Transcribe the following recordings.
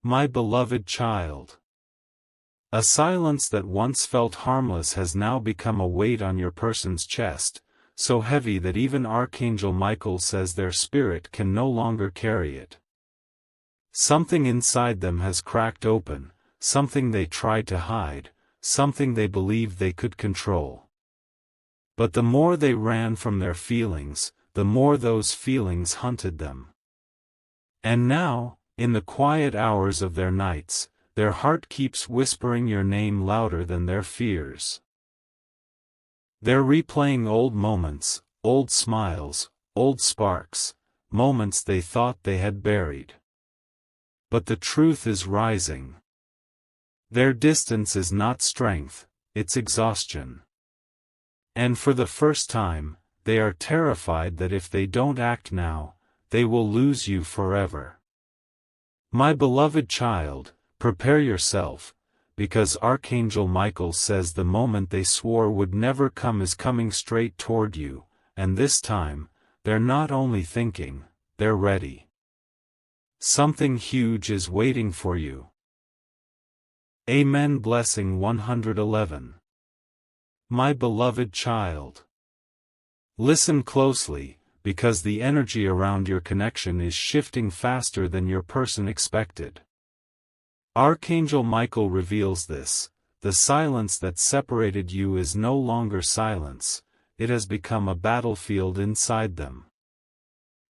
My beloved child. A silence that once felt harmless has now become a weight on your person's chest, so heavy that even Archangel Michael says their spirit can no longer carry it. Something inside them has cracked open, something they tried to hide, something they believed they could control. But the more they ran from their feelings, the more those feelings hunted them. And now, in the quiet hours of their nights, their heart keeps whispering your name louder than their fears. They're replaying old moments, old smiles, old sparks, moments they thought they had buried. But the truth is rising. Their distance is not strength, it's exhaustion. And for the first time, they are terrified that if they don't act now, they will lose you forever. My beloved child, prepare yourself, because Archangel Michael says the moment they swore would never come is coming straight toward you, and this time, they're not only thinking, they're ready. Something huge is waiting for you. Amen. Blessing 111. My beloved child. Listen closely, because the energy around your connection is shifting faster than your person expected. Archangel Michael reveals this: the silence that separated you is no longer silence, it has become a battlefield inside them.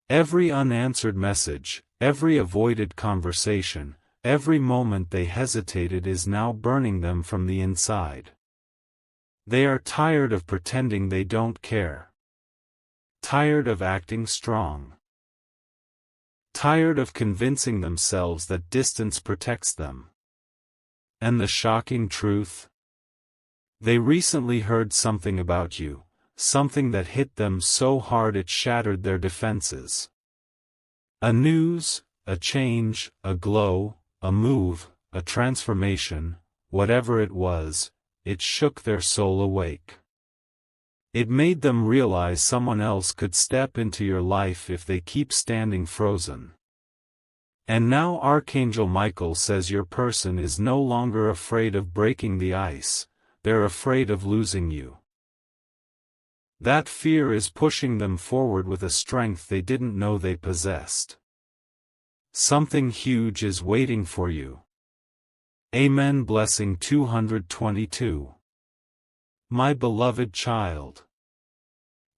Every unanswered message, every avoided conversation, every moment they hesitated is now burning them from the inside. They are tired of pretending they don't care. Tired of acting strong. Tired of convincing themselves that distance protects them. And the shocking truth? They recently heard something about you, something that hit them so hard it shattered their defenses. A news, a change, a glow, a move, a transformation, whatever it was, it shook their soul awake. It made them realize someone else could step into your life if they keep standing frozen. And now Archangel Michael says your person is no longer afraid of breaking the ice, they're afraid of losing you. That fear is pushing them forward with a strength they didn't know they possessed. Something huge is waiting for you. Amen. Blessing 222. My beloved child.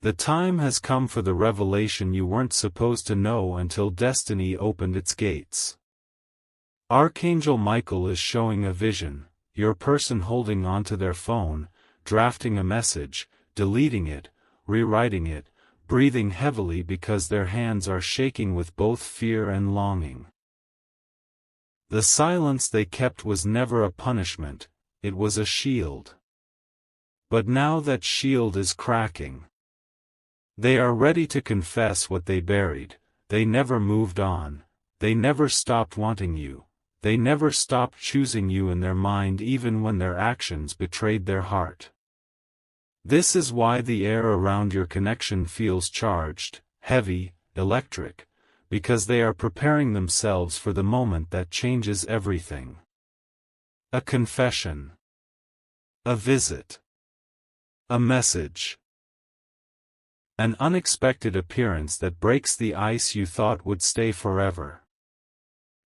The time has come for the revelation you weren't supposed to know until destiny opened its gates. Archangel Michael is showing a vision, your person holding onto their phone, drafting a message, deleting it, rewriting it, breathing heavily because their hands are shaking with both fear and longing. The silence they kept was never a punishment, it was a shield. But now that shield is cracking. They are ready to confess what they buried. They never moved on, they never stopped wanting you, they never stopped choosing you in their mind even when their actions betrayed their heart. This is why the air around your connection feels charged, heavy, electric, because they are preparing themselves for the moment that changes everything. A confession. A visit. A message. An unexpected appearance that breaks the ice you thought would stay forever.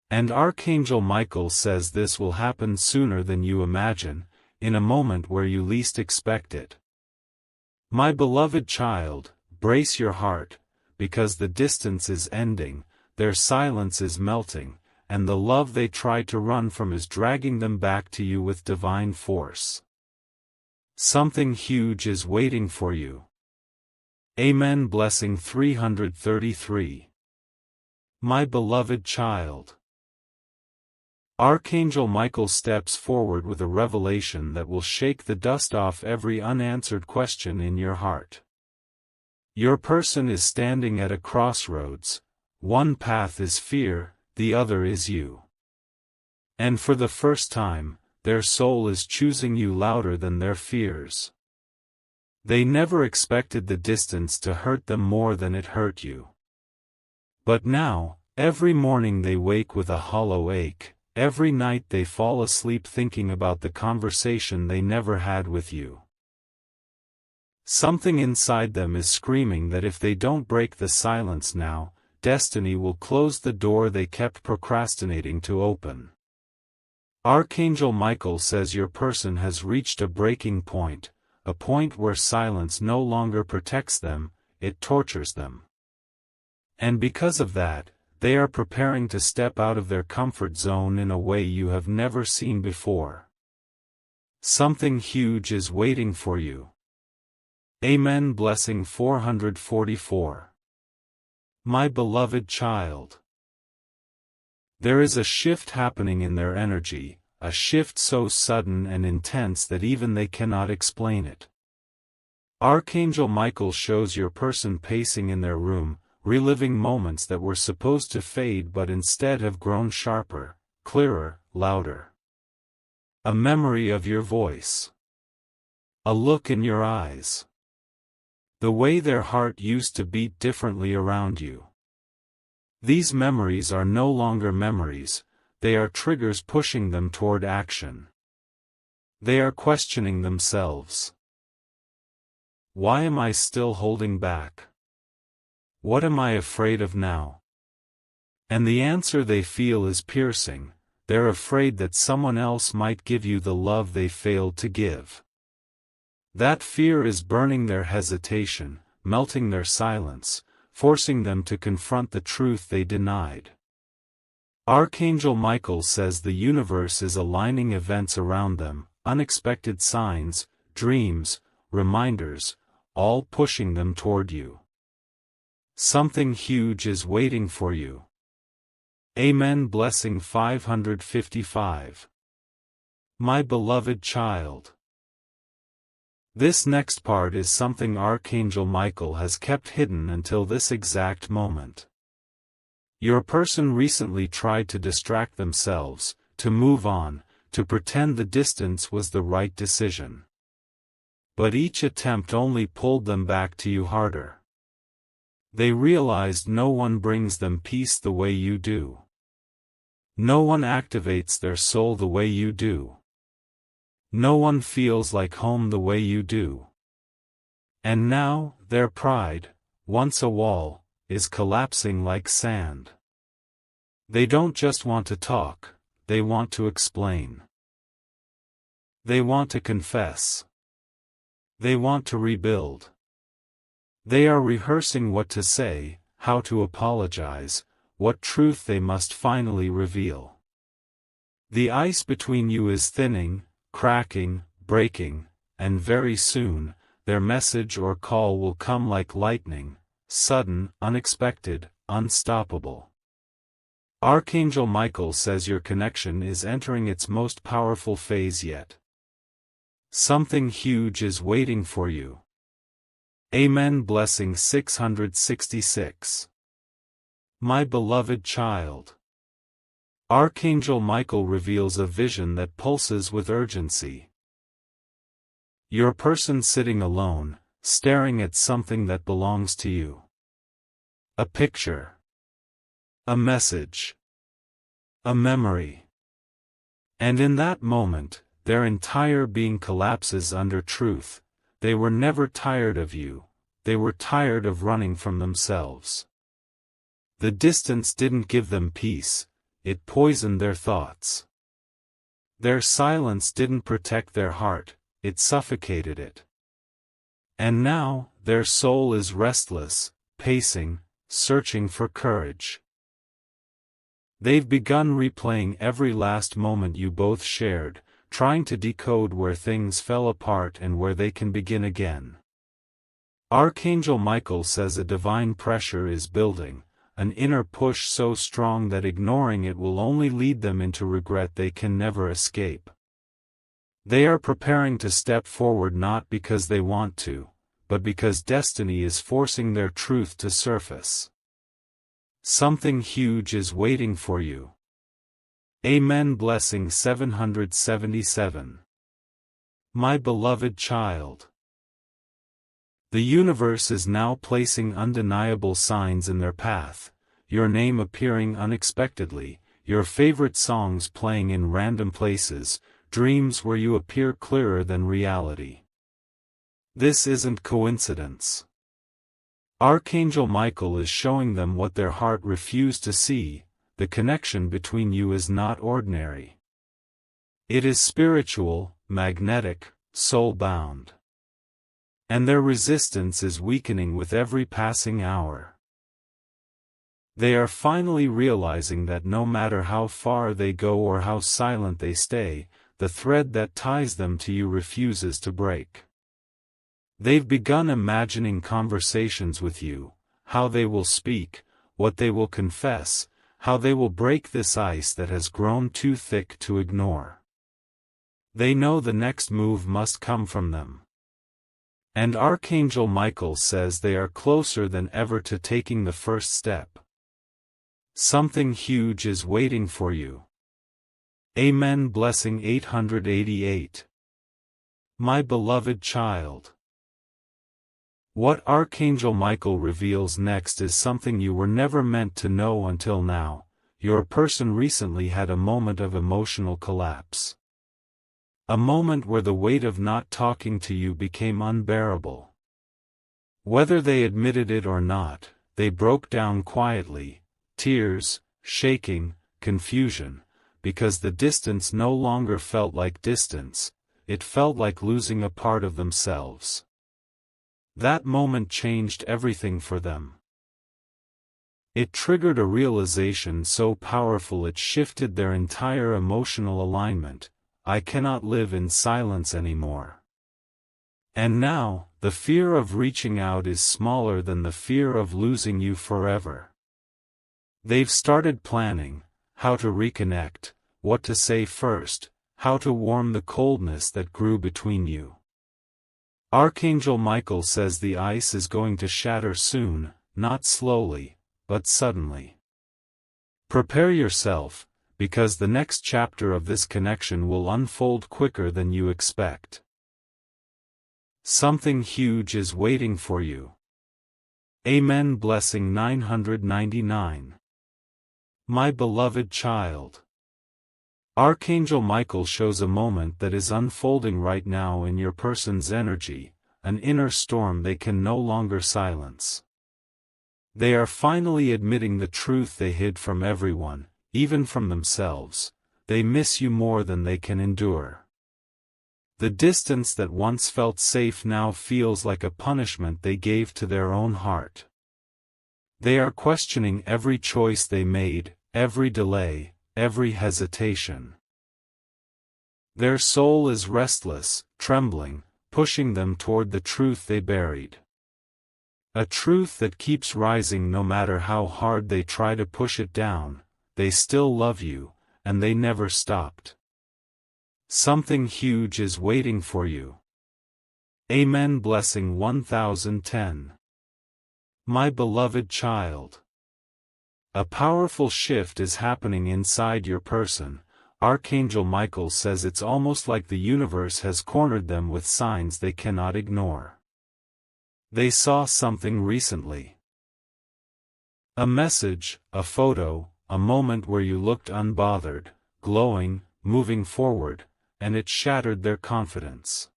And Archangel Michael says this will happen sooner than you imagine, in a moment where you least expect it. My beloved child, brace your heart, because the distance is ending, their silence is melting, and the love they tried to run from is dragging them back to you with divine force. Something huge is waiting for you. Amen. Blessing 333. My beloved child. Archangel Michael steps forward with a revelation that will shake the dust off every unanswered question in your heart. Your person is standing at a crossroads, one path is fear, the other is you. And for the first time, their soul is choosing you louder than their fears. They never expected the distance to hurt them more than it hurt you. But now, every morning they wake with a hollow ache, Every night they fall asleep thinking about the conversation they never had with you. Something inside them is screaming that if they don't break the silence now, destiny will close the door they kept procrastinating to open. Archangel Michael says your person has reached a breaking point, a point where silence no longer protects them, it tortures them. And because of that, they are preparing to step out of their comfort zone in a way you have never seen before. Something huge is waiting for you. Amen. Blessing 444. My beloved child. There is a shift happening in their energy, a shift so sudden and intense that even they cannot explain it. Archangel Michael shows your person pacing in their room, reliving moments that were supposed to fade but instead have grown sharper, clearer, louder. A memory of your voice. A look in your eyes. The way their heart used to beat differently around you. These memories are no longer memories, they are triggers pushing them toward action. They are questioning themselves. Why am I still holding back? What am I afraid of now? And the answer they feel is piercing, they're afraid that someone else might give you the love they failed to give. That fear is burning their hesitation, melting their silence, forcing them to confront the truth they denied. Archangel Michael says the universe is aligning events around them, unexpected signs, dreams, reminders, all pushing them toward you. Something huge is waiting for you. Amen. Blessing 555. My beloved child. This next part is something Archangel Michael has kept hidden until this exact moment. Your person recently tried to distract themselves, to move on, to pretend the distance was the right decision. But each attempt only pulled them back to you harder. They realized no one brings them peace the way you do. No one activates their soul the way you do. No one feels like home the way you do. And now, their pride, once a wall, is collapsing like sand. They don't just want to talk, they want to explain. They want to confess. They want to rebuild. They are rehearsing what to say, how to apologize, what truth they must finally reveal. The ice between you is thinning, cracking, breaking, and very soon, their message or call will come like lightning, sudden, unexpected, unstoppable. Archangel Michael says your connection is entering its most powerful phase yet. Something huge is waiting for you. Amen. Blessing 666. My beloved child. Archangel Michael reveals a vision that pulses with urgency. Your person sitting alone, staring at something that belongs to you. A picture. A message. A memory. And in that moment, their entire being collapses under truth. They were never tired of you, they were tired of running from themselves. The distance didn't give them peace, it poisoned their thoughts. Their silence didn't protect their heart, it suffocated it. And now, their soul is restless, pacing, searching for courage. They've begun replaying every last moment you both shared, trying to decode where things fell apart and where they can begin again. Archangel Michael says a divine pressure is building, an inner push so strong that ignoring it will only lead them into regret they can never escape. They are preparing to step forward not because they want to, but because destiny is forcing their truth to surface. Something huge is waiting for you. Amen. Blessing 777. My beloved child. The universe is now placing undeniable signs in their path, your name appearing unexpectedly, your favorite songs playing in random places, dreams where you appear clearer than reality. This isn't coincidence. Archangel Michael is showing them what their heart refused to see. The connection between you is not ordinary. It is spiritual, magnetic, soul-bound. And their resistance is weakening with every passing hour. They are finally realizing that no matter how far they go or how silent they stay, the thread that ties them to you refuses to break. They've begun imagining conversations with you, how they will speak, what they will confess, how they will break this ice that has grown too thick to ignore. They know the next move must come from them. And Archangel Michael says they are closer than ever to taking the first step. Something huge is waiting for you. Amen. Blessing 888. My beloved child. What Archangel Michael reveals next is something you were never meant to know until now. Your person recently had a moment of emotional collapse. A moment where the weight of not talking to you became unbearable. Whether they admitted it or not, they broke down quietly, tears, shaking, confusion, because the distance no longer felt like distance, it felt like losing a part of themselves. That moment changed everything for them. It triggered a realization so powerful it shifted their entire emotional alignment. I cannot live in silence anymore. And now, the fear of reaching out is smaller than the fear of losing you forever. They've started planning how to reconnect, what to say first, how to warm the coldness that grew between you. Archangel Michael says the ice is going to shatter soon, not slowly, but suddenly. Prepare yourself, because the next chapter of this connection will unfold quicker than you expect. Something huge is waiting for you. Amen. Blessing 999. My beloved child. Archangel Michael shows a moment that is unfolding right now in your person's energy, an inner storm they can no longer silence. They are finally admitting the truth they hid from everyone, even from themselves. They miss you more than they can endure. The distance that once felt safe now feels like a punishment they gave to their own heart. They are questioning every choice they made, every delay, every hesitation. Their soul is restless, trembling, pushing them toward the truth they buried. A truth that keeps rising no matter how hard they try to push it down. They still love you, and they never stopped. Something huge is waiting for you. Amen. Blessing 1010. My beloved child. A powerful shift is happening inside your person. Archangel Michael says it's almost like the universe has cornered them with signs they cannot ignore. They saw something recently. A message, a photo, a moment where you looked unbothered, glowing, moving forward, and it shattered their confidence.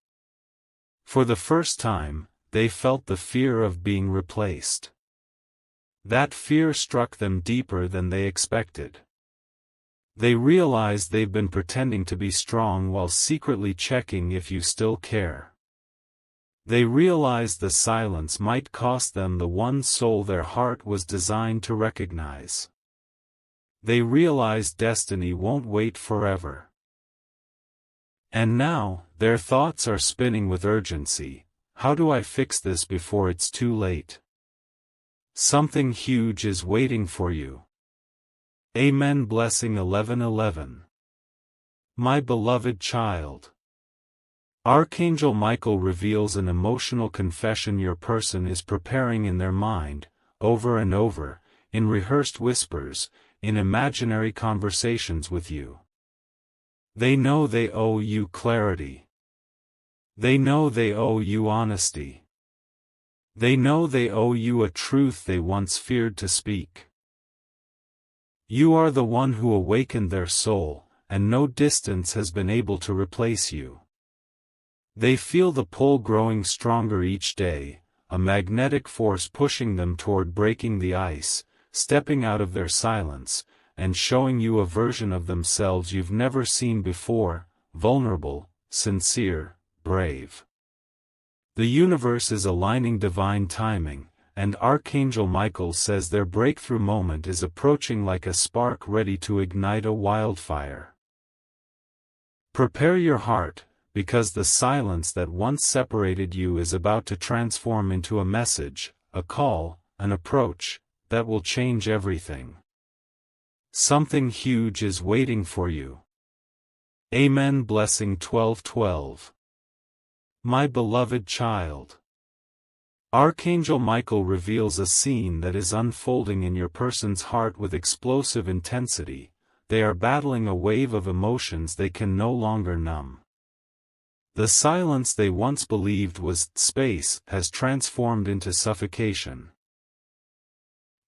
For the first time, they felt the fear of being replaced. That fear struck them deeper than they expected. They realized they've been pretending to be strong while secretly checking if you still care. They realized the silence might cost them the one soul their heart was designed to recognize. They realized destiny won't wait forever. And now, their thoughts are spinning with urgency. How do I fix this before it's too late? Something huge is waiting for you. Amen. Blessing 1111. My beloved child. Archangel Michael reveals an emotional confession your person is preparing in their mind, over and over, in rehearsed whispers, in imaginary conversations with you. They know they owe you clarity. They know they owe you honesty. They know they owe you a truth they once feared to speak. You are the one who awakened their soul, and no distance has been able to replace you. They feel the pull growing stronger each day, a magnetic force pushing them toward breaking the ice, stepping out of their silence, and showing you a version of themselves you've never seen before, vulnerable, sincere, brave. The universe is aligning divine timing, and Archangel Michael says their breakthrough moment is approaching like a spark ready to ignite a wildfire. Prepare your heart, because the silence that once separated you is about to transform into a message, a call, an approach, that will change everything. Something huge is waiting for you. Amen. Blessing 12:12. My beloved child. Archangel Michael reveals a scene that is unfolding in your person's heart with explosive intensity. They are battling a wave of emotions they can no longer numb. The silence they once believed was space has transformed into suffocation.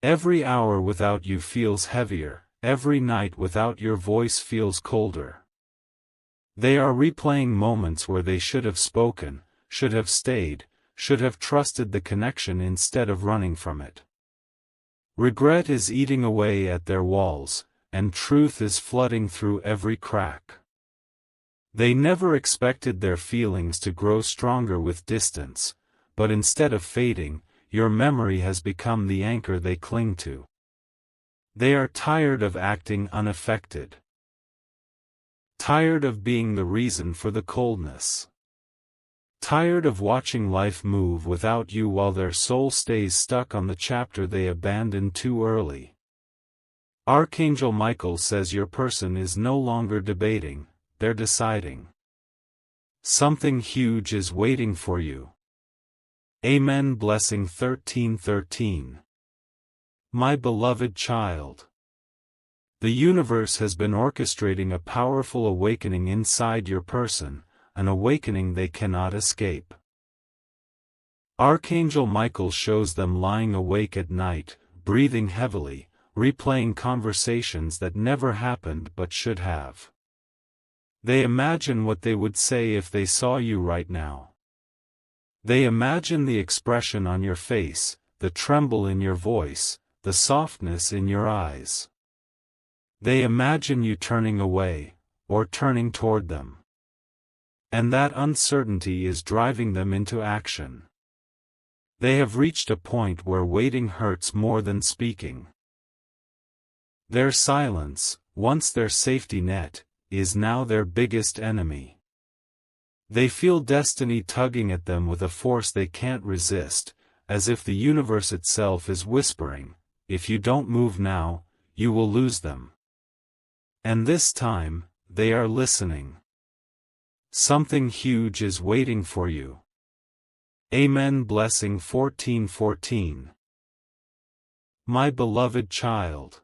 Every hour without you feels heavier, every night without your voice feels colder. They are replaying moments where they should have spoken, should have stayed, should have trusted the connection instead of running from it. Regret is eating away at their walls, and truth is flooding through every crack. They never expected their feelings to grow stronger with distance, but instead of fading, your memory has become the anchor they cling to. They are tired of acting unaffected. Tired of being the reason for the coldness. Tired of watching life move without you while their soul stays stuck on the chapter they abandoned too early. Archangel Michael says your person is no longer debating, they're deciding. Something huge is waiting for you. Amen. Blessing 13:13. My beloved child. The universe has been orchestrating a powerful awakening inside your person, an awakening they cannot escape. Archangel Michael shows them lying awake at night, breathing heavily, replaying conversations that never happened but should have. They imagine what they would say if they saw you right now. They imagine the expression on your face, the tremble in your voice, the softness in your eyes. They imagine you turning away, or turning toward them. And that uncertainty is driving them into action. They have reached a point where waiting hurts more than speaking. Their silence, once their safety net, is now their biggest enemy. They feel destiny tugging at them with a force they can't resist, as if the universe itself is whispering, if you don't move now, you will lose them. And this time, they are listening. Something huge is waiting for you. Amen. Blessing 14:14. My beloved child.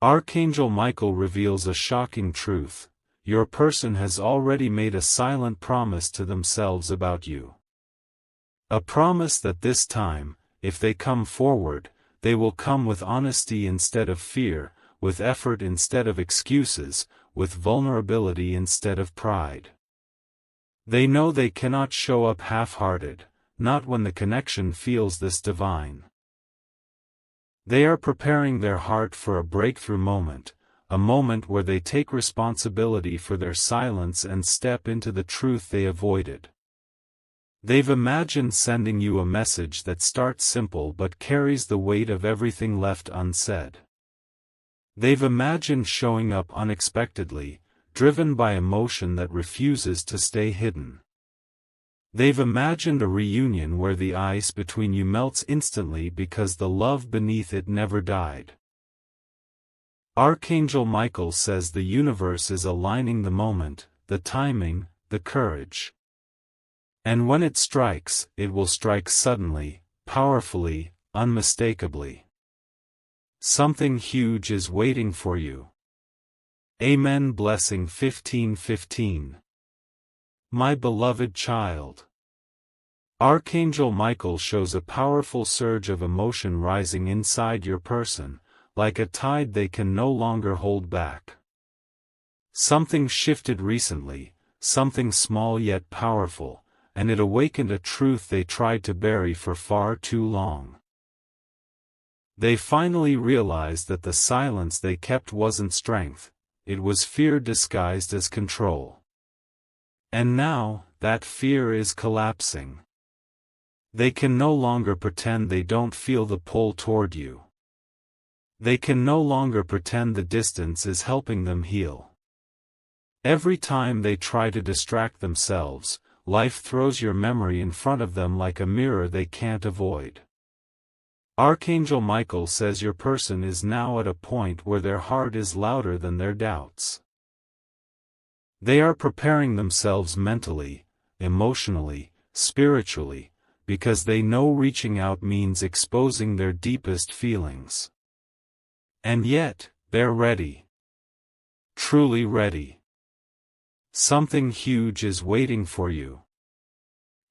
Archangel Michael reveals a shocking truth. Your person has already made a silent promise to themselves about you. A promise that this time, if they come forward, they will come with honesty instead of fear, with effort instead of excuses, with vulnerability instead of pride. They know they cannot show up half-hearted, not when the connection feels this divine. They are preparing their heart for a breakthrough moment, a moment where they take responsibility for their silence and step into the truth they avoided. They've imagined sending you a message that starts simple but carries the weight of everything left unsaid. They've imagined showing up unexpectedly, driven by emotion that refuses to stay hidden. They've imagined a reunion where the ice between you melts instantly because the love beneath it never died. Archangel Michael says the universe is aligning the moment, the timing, the courage. And when it strikes, it will strike suddenly, powerfully, unmistakably. Something huge is waiting for you. Amen. Blessing 15:15. My beloved child. Archangel Michael shows a powerful surge of emotion rising inside your person, like a tide they can no longer hold back. Something shifted recently, something small yet powerful, and it awakened a truth they tried to bury for far too long. They finally realized that the silence they kept wasn't strength, it was fear disguised as control. And now, that fear is collapsing. They can no longer pretend they don't feel the pull toward you. They can no longer pretend the distance is helping them heal. Every time they try to distract themselves, life throws your memory in front of them like a mirror they can't avoid. Archangel Michael says your person is now at a point where their heart is louder than their doubts. They are preparing themselves mentally, emotionally, spiritually, because they know reaching out means exposing their deepest feelings. And yet, they're ready. Truly ready. Something huge is waiting for you.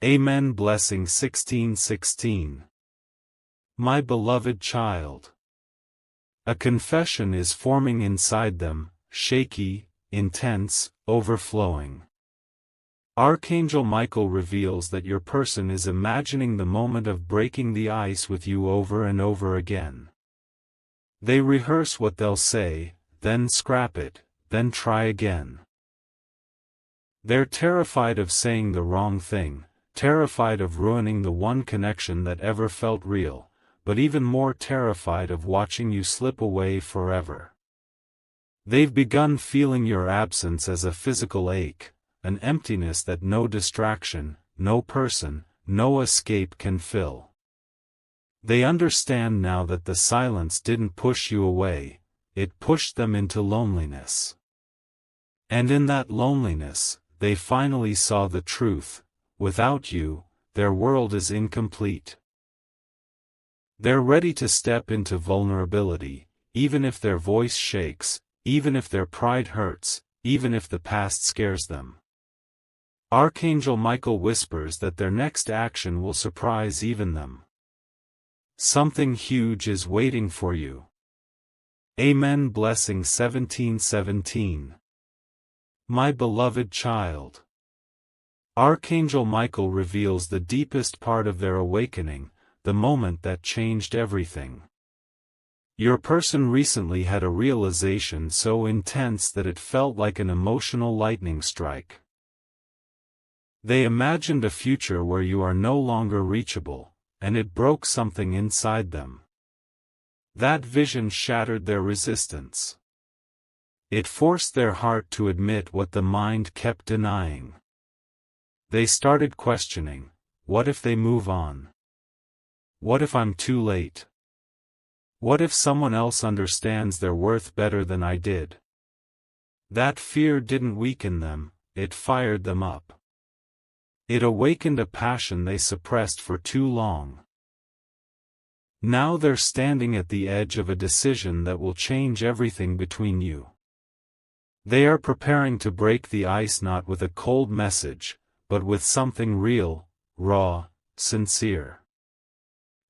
Amen. Blessing 16:16. My beloved child. A confession is forming inside them, shaky, intense, overflowing. Archangel Michael reveals that your person is imagining the moment of breaking the ice with you over and over again. They rehearse what they'll say, then scrap it, then try again. They're terrified of saying the wrong thing, terrified of ruining the one connection that ever felt real, but even more terrified of watching you slip away forever. They've begun feeling your absence as a physical ache, an emptiness that no distraction, no person, no escape can fill. They understand now that the silence didn't push you away, it pushed them into loneliness. And in that loneliness, they finally saw the truth: without you, their world is incomplete. They're ready to step into vulnerability, even if their voice shakes, even if their pride hurts, even if the past scares them. Archangel Michael whispers that their next action will surprise even them. Something huge is waiting for you. Amen. Blessing 17:17. My beloved child. Archangel Michael reveals the deepest part of their awakening, the moment that changed everything. Your person recently had a realization so intense that it felt like an emotional lightning strike. They imagined a future where you are no longer reachable, and it broke something inside them. That vision shattered their resistance. It forced their heart to admit what the mind kept denying. They started questioning, what if they move on? What if I'm too late? What if someone else understands their worth better than I did? That fear didn't weaken them, it fired them up. It awakened a passion they suppressed for too long. Now they're standing at the edge of a decision that will change everything between you. They are preparing to break the ice not with a cold message, but with something real, raw, sincere.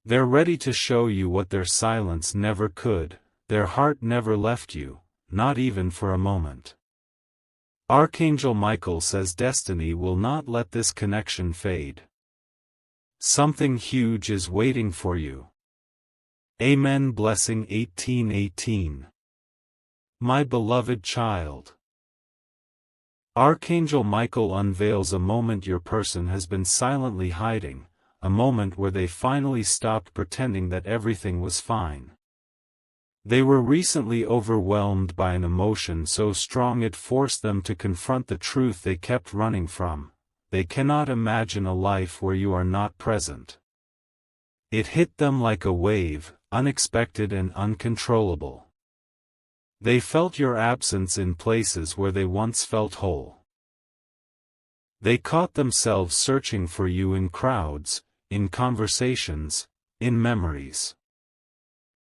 They're ready to show you what their silence never could. Their heart never left you, not even for a moment. Archangel Michael says destiny will not let this connection fade. Something huge is waiting for you. Amen. Blessing 18:18. My beloved child. Archangel Michael unveils a moment your person has been silently hiding, a moment where they finally stopped pretending that everything was fine. They were recently overwhelmed by an emotion so strong it forced them to confront the truth they kept running from. They cannot imagine a life where you are not present. It hit them like a wave, unexpected and uncontrollable. They felt your absence in places where they once felt whole. They caught themselves searching for you in crowds, in conversations, in memories.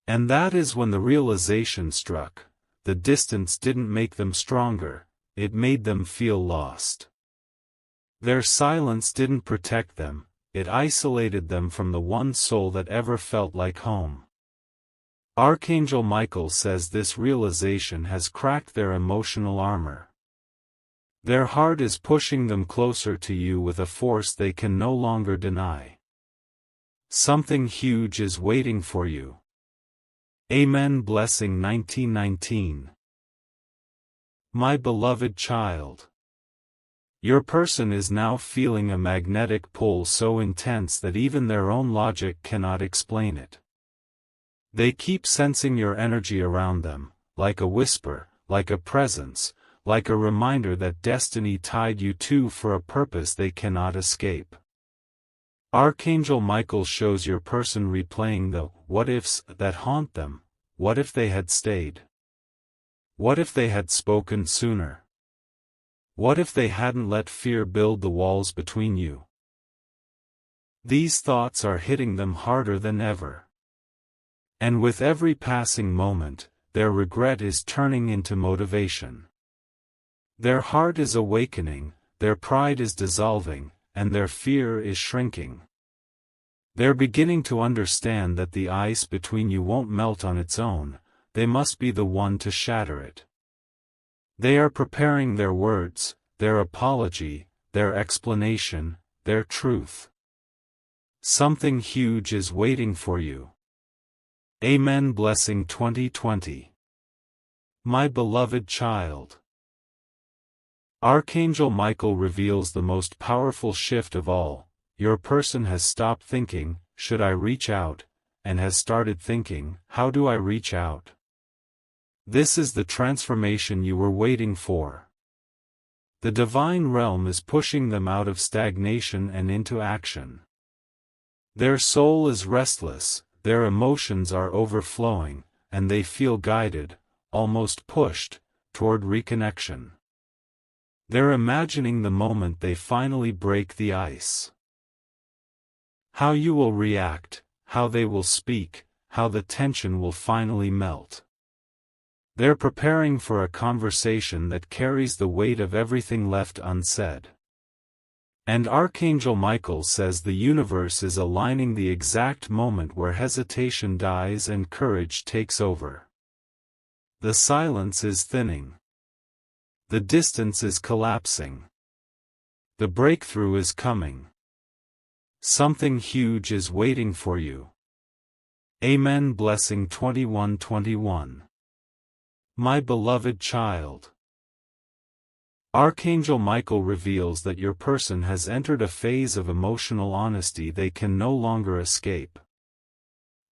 And that is when the realization struck: the distance didn't make them stronger, it made them feel lost. Their silence didn't protect them, it isolated them from the one soul that ever felt like home. Archangel Michael says this realization has cracked their emotional armor. Their heart is pushing them closer to you with a force they can no longer deny. Something huge is waiting for you. Amen. Blessing 1919. My beloved child. Your person is now feeling a magnetic pull so intense that even their own logic cannot explain it. They keep sensing your energy around them, like a whisper, like a presence, like a reminder that destiny tied you to for a purpose they cannot escape. Archangel Michael shows your person replaying the what-ifs that haunt them. What if they had stayed? What if they had spoken sooner? What if they hadn't let fear build the walls between you? These thoughts are hitting them harder than ever. And with every passing moment, their regret is turning into motivation. Their heart is awakening, their pride is dissolving, and their fear is shrinking. They're beginning to understand that the ice between you won't melt on its own, they must be the one to shatter it. They are preparing their words, their apology, their explanation, their truth. Something huge is waiting for you. Amen. Blessing 2020. My beloved child. Archangel Michael reveals the most powerful shift of all. Your person has stopped thinking, should I reach out, and has started thinking, how do I reach out? This is the transformation you were waiting for. The divine realm is pushing them out of stagnation and into action. Their soul is restless, their emotions are overflowing, and they feel guided, almost pushed, toward reconnection. They're imagining the moment they finally break the ice. How you will react, how they will speak, how the tension will finally melt. They're preparing for a conversation that carries the weight of everything left unsaid. And Archangel Michael says the universe is aligning the exact moment where hesitation dies and courage takes over. The silence is thinning. The distance is collapsing. The breakthrough is coming. Something huge is waiting for you. Amen. Blessing 2121. My beloved child. Archangel Michael reveals that your person has entered a phase of emotional honesty they can no longer escape.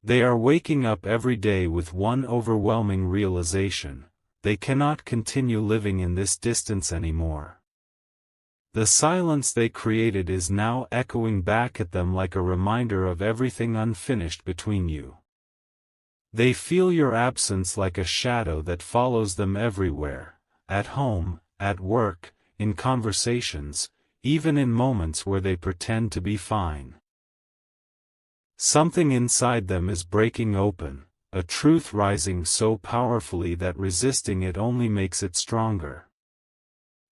They are waking up every day with one overwhelming realization: they cannot continue living in this distance anymore. The silence they created is now echoing back at them like a reminder of everything unfinished between you. They feel your absence like a shadow that follows them everywhere, at home, at work, in conversations, even in moments where they pretend to be fine. Something inside them is breaking open, a truth rising so powerfully that resisting it only makes it stronger.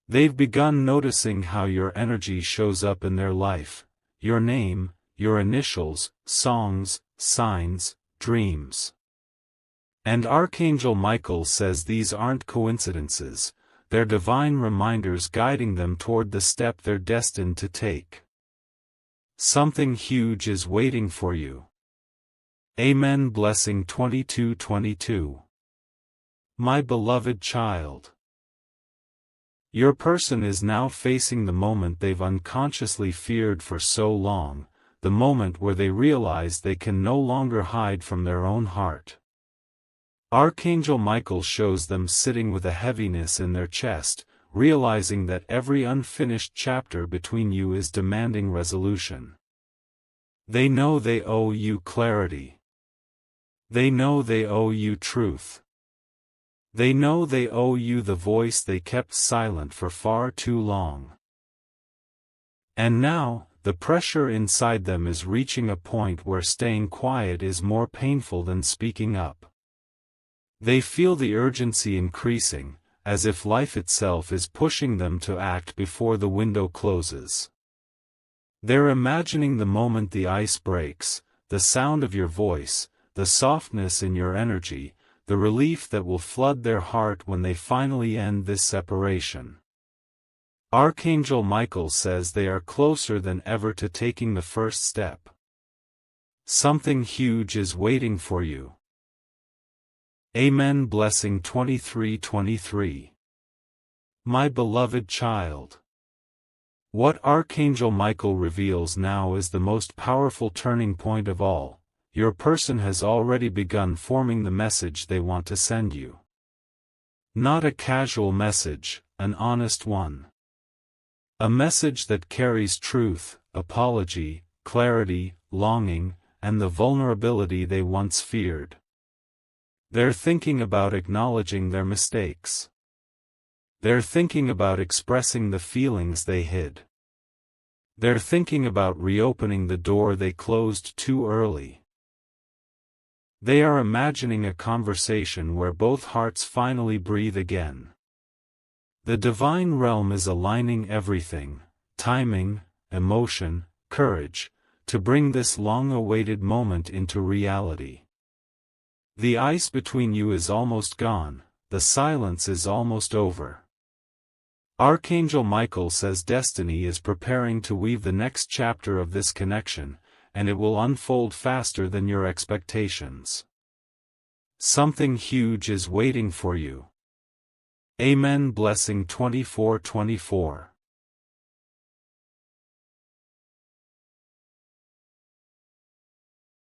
They've begun noticing how your energy shows up in their life, your name, your initials, songs, signs, dreams. And Archangel Michael says these aren't coincidences, they're divine reminders guiding them toward the step they're destined to take. Something huge is waiting for you. Amen. Blessing 2222. My beloved child. Your person is now facing the moment they've unconsciously feared for so long, the moment where they realize they can no longer hide from their own heart. Archangel Michael shows them sitting with a heaviness in their chest, realizing that every unfinished chapter between you is demanding resolution. They know they owe you clarity. They know they owe you truth. They know they owe you the voice they kept silent for far too long. And now, the pressure inside them is reaching a point where staying quiet is more painful than speaking up. They feel the urgency increasing, as if life itself is pushing them to act before the window closes. They're imagining the moment the ice breaks, the sound of your voice, the softness in your energy, the relief that will flood their heart when they finally end this separation. Archangel Michael says they are closer than ever to taking the first step. Something huge is waiting for you. Amen. Blessing 23:23. My beloved child. What Archangel Michael reveals now is the most powerful turning point of all. Your person has already begun forming the message they want to send you. Not a casual message, an honest one. A message that carries truth, apology, clarity, longing, and the vulnerability they once feared. They're thinking about acknowledging their mistakes. They're thinking about expressing the feelings they hid. They're thinking about reopening the door they closed too early. They are imagining a conversation where both hearts finally breathe again. The divine realm is aligning everything, timing, emotion, courage, to bring this long-awaited moment into reality. The ice between you is almost gone, the silence is almost over. Archangel Michael says destiny is preparing to weave the next chapter of this connection, and it will unfold faster than your expectations. Something huge is waiting for you. Amen. Blessing 24:24.